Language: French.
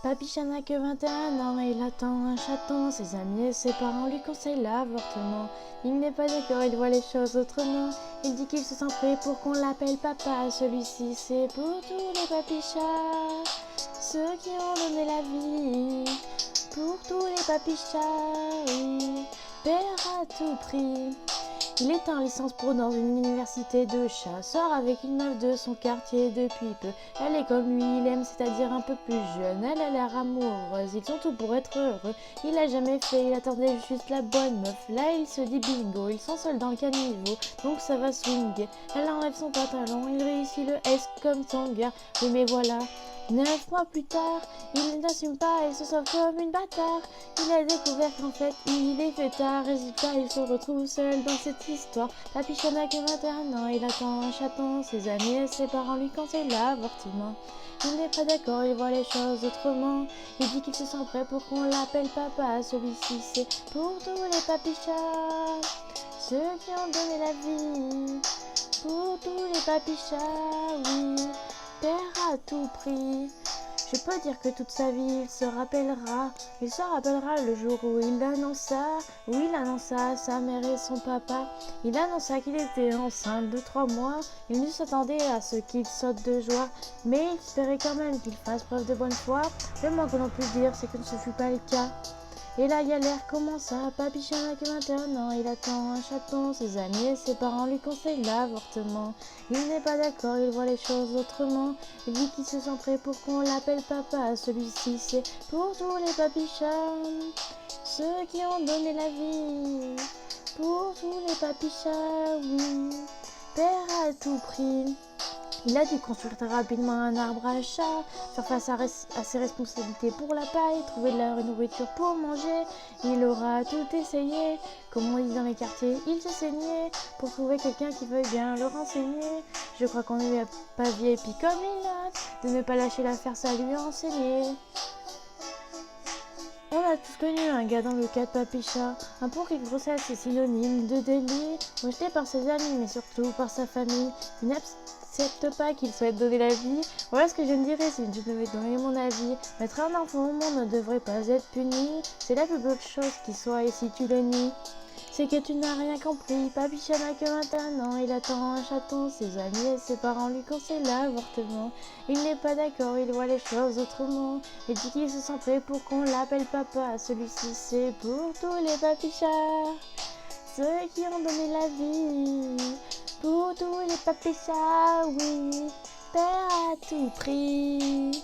Papy n'a que 21 ans, il attend un chaton. Ses amis et ses parents lui conseillent l'avortement. Il n'est pas d'accord, il voit les choses autrement. Il dit qu'il se sent prêt pour qu'on l'appelle papa. Celui-ci c'est pour tous les papichas, ceux qui ont donné la vie. Pour tous les papichas, oui, père à tout prix. Il est en licence pro dans une université de chat. Sort avec une meuf de son quartier depuis peu. Elle est comme lui, il aime, c'est-à-dire un peu plus jeune. Elle a l'air amoureuse, ils ont tout pour être heureux. Il a jamais fait, il attendait juste la bonne meuf. Là il se dit bingo, ils sont seuls dans le caniveau, donc ça va swinguer. Elle enlève son pantalon, il réussit le S comme son gars. Oui mais voilà, 9 mois plus tard, il n'assume pas et se sauve comme une bâtard. Il a découvert qu'en fait, il est fêtard. Résultat, il se retrouve seul dans cette histoire. Papy n'a que 21 ans, il attend un chaton. Ses amis et ses parents lui conseillent l'avortement. Il n'est pas d'accord, il voit les choses autrement. Il dit qu'il se sent prêt pour qu'on l'appelle papa. Celui-ci c'est pour tous les papichas, ceux qui ont donné la vie. Pour tous les papichas, oui, père à tout prix. Je peux dire que toute sa vie il se rappellera le jour où il annonça à sa mère et son papa. Il annonça qu'il était enceinte de 3 mois. Il ne s'attendait à ce qu'il saute de joie, mais il espérait quand même qu'il fasse preuve de bonne foi. Le moins que l'on puisse dire, c'est que ce ne fut pas le cas. Et la galère commença. Papy n'a que 21 ans, il attend un chaton. Ses amis et ses parents lui conseillent l'avortement. Il n'est pas d'accord, il voit les choses autrement. Il dit qu'il se sent prêt pour qu'on l'appelle papa. Celui-ci c'est pour tous les papichas, ceux qui ont donné la vie. Pour tous les papichas, oui, père à tout prix. Il a dû construire très rapidement un arbre à chat, faire face à ses responsabilités pour la paille, trouver de la nourriture pour manger. Il aura tout essayé, comme on dit dans les quartiers, il s'est saigné pour trouver quelqu'un qui veuille bien le renseigner. Je crois qu'on est pas vieille puis comme il note, de ne pas lâcher l'affaire, ça lui a enseigné. On a tous connu un gars dans le cas de Papy Chat, un pour qui grossesse est synonyme de délit, rejeté par ses amis mais surtout par sa famille. Il n'accepte pas qu'il souhaite donner la vie. Voilà ce que je me dirais si je devais donner mon avis. Mettre un enfant au monde ne devrait pas être puni, c'est la plus belle chose qui soit et si tu le nies, c'est que tu n'as rien compris. Papy Chat n'a que 21 ans, il attend un chaton. Ses amis et ses parents lui conseillent l'avortement. Il n'est pas d'accord, il voit les choses autrement. Il dit qu'il se sent prêt pour qu'on l'appelle papa. Celui-ci c'est pour tous les papichas, ceux qui ont donné la vie. Pour tous les papichas, oui, père à tout prix.